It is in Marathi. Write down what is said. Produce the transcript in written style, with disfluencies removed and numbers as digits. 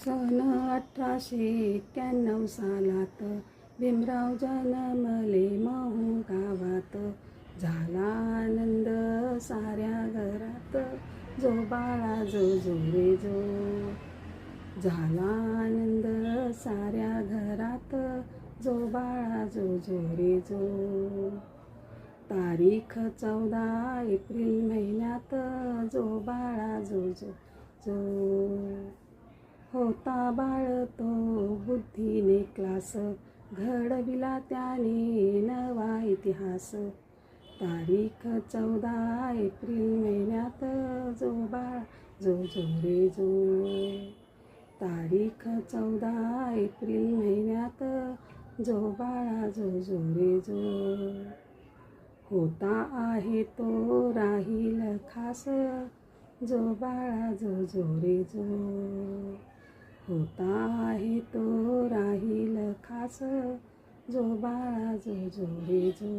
सन 1891 सालात भीमराव जन्मले महू गावात. झाला आनंद साऱ्या घरात, जो बाळा जो जो रे जो. झाला आनंद साऱ्या घरात, जो बाळा जो जो रे जो. तारीख 14 एप्रिल महिन्यात, जो बाळा जो जो जो. होता बाळ तो बुद्धीने क्लास, घडविला त्याने नवा इतिहास. तारीख 14 एप्रिल महिन्यात, जो बाळा जो जो रे जो. तारीख 14 एप्रिल महिन्यात, जो बाळा जो जो रे जो. होता आहे तो राहील खास, जो बाळा जो जो रे जो. होता आहे तो राहील खास, जो बाळा जो जो रे जो.